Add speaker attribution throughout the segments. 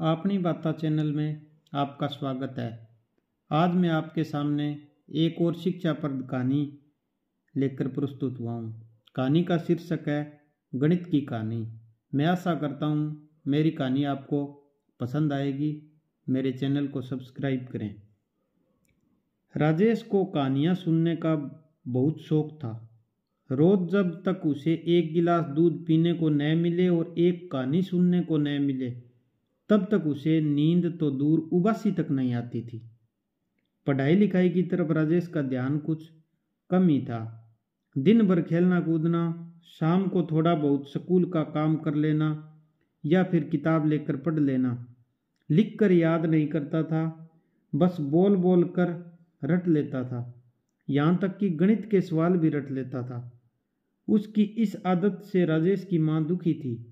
Speaker 1: अपनी बाता चैनल में आपका स्वागत है। आज मैं आपके सामने एक और शिक्षाप्रद कहानी लेकर प्रस्तुत हुआ हूँ। कहानी का शीर्षक है गणित की कहानी। मैं आशा करता हूँ मेरी कहानी आपको पसंद आएगी। मेरे चैनल को सब्सक्राइब करें। राजेश को कहानियाँ सुनने का बहुत शौक था। रोज जब तक उसे एक गिलास दूध पीने को न मिले और एक कहानी सुनने को न मिले तब तक उसे नींद तो दूर उबासी तक नहीं आती थी। पढ़ाई लिखाई की तरफ राजेश का ध्यान कुछ कम ही था। दिन भर खेलना कूदना, शाम को थोड़ा बहुत स्कूल का काम कर लेना या फिर किताब लेकर पढ़ लेना। लिख कर याद नहीं करता था, बस बोल बोल कर रट लेता था। यहाँ तक कि गणित के सवाल भी रट लेता था। उसकी इस आदत से राजेश की माँ दुखी थी।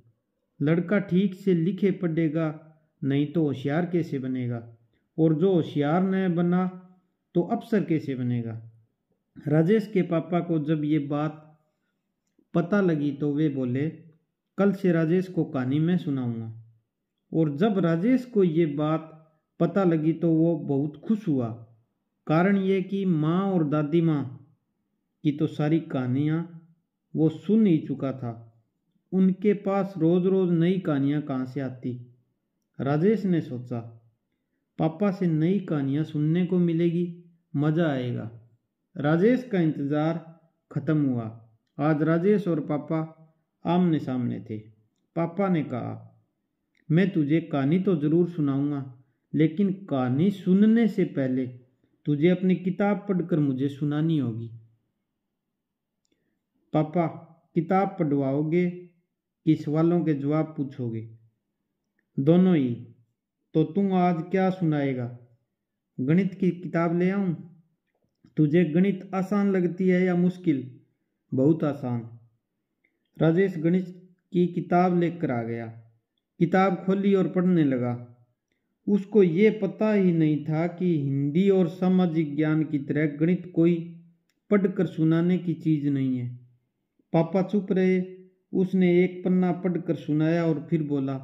Speaker 1: लड़का ठीक से लिखे पढ़ेगा नहीं तो होशियार कैसे बनेगा, और जो होशियार न बना तो अफसर कैसे बनेगा। राजेश के पापा को जब ये बात पता लगी तो वे बोले, कल से राजेश को कहानी मैं सुनाऊंगा। और जब राजेश को ये बात पता लगी तो वो बहुत खुश हुआ। कारण ये कि माँ और दादी माँ की तो सारी कहानियाँ वो सुन ही चुका था। उनके पास रोज रोज नई कहानियाँ कहाँ से आती। राजेश ने सोचा, पापा से नई कहानियाँ सुनने को मिलेगी, मजा आएगा। राजेश का इंतजार खत्म हुआ। आज राजेश और पापा आमने सामने थे। पापा ने कहा, मैं तुझे कहानी तो जरूर सुनाऊंगा, लेकिन कहानी सुनने से पहले तुझे अपनी किताब पढ़कर मुझे सुनानी होगी। पापा, किताब पढ़वाओगे कि सवालों के जवाब पूछोगे? दोनों ही। तो तू आज क्या सुनाएगा? गणित की किताब ले आऊं? तुझे गणित आसान लगती है या मुश्किल? बहुत आसान। राजेश गणित की किताब लेकर आ गया। किताब खोली और पढ़ने लगा। उसको ये पता ही नहीं था कि हिंदी और सामाजिक ज्ञान की तरह गणित कोई पढ़कर सुनाने की चीज नहीं है। पापा चुप रहे। उसने एक पन्ना पढ़कर सुनाया और फिर बोला,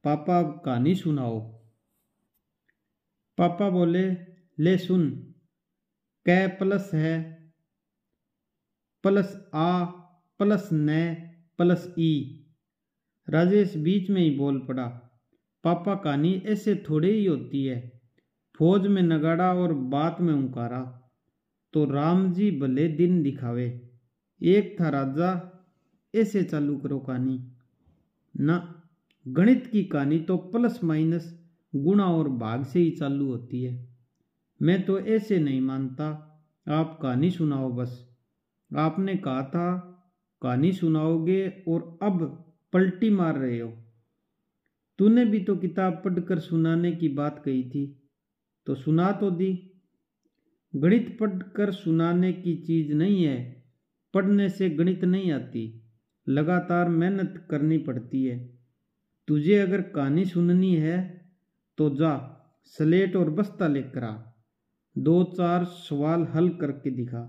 Speaker 1: पापा अब कहानी सुनाओ। पापा बोले, ले सुन। क प्लस है प्लस आ प्लस न प्लस ई। राजेश बीच में ही बोल पड़ा, पापा कहानी ऐसे थोड़े ही होती है। फौज में नगाड़ा और बात में उंकारा तो राम जी भले दिन दिखावे। एक था राजा, ऐसे चालू करो कहानी। ना, गणित की कहानी तो प्लस माइनस गुणा और भाग से ही चालू होती है। मैं तो ऐसे नहीं मानता। आप कहानी सुनाओ बस। आपने कहा था कहानी सुनाओगे और अब पलटी मार रहे हो। तूने भी तो किताब पढ़कर सुनाने की बात कही थी, तो सुना तो दी। गणित पढ़कर सुनाने की चीज नहीं है। पढ़ने से गणित नहीं आती, लगातार मेहनत करनी पड़ती है। तुझे अगर कहानी सुननी है तो जा स्लेट और बस्ता लेकर आ, 2-4 सवाल हल करके दिखा।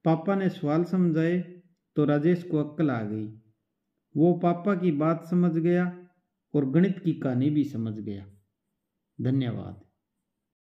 Speaker 1: पापा ने सवाल समझाए तो राजेश को अक्ल आ गई। वो पापा की बात समझ गया और गणित की कहानी भी समझ गया। धन्यवाद।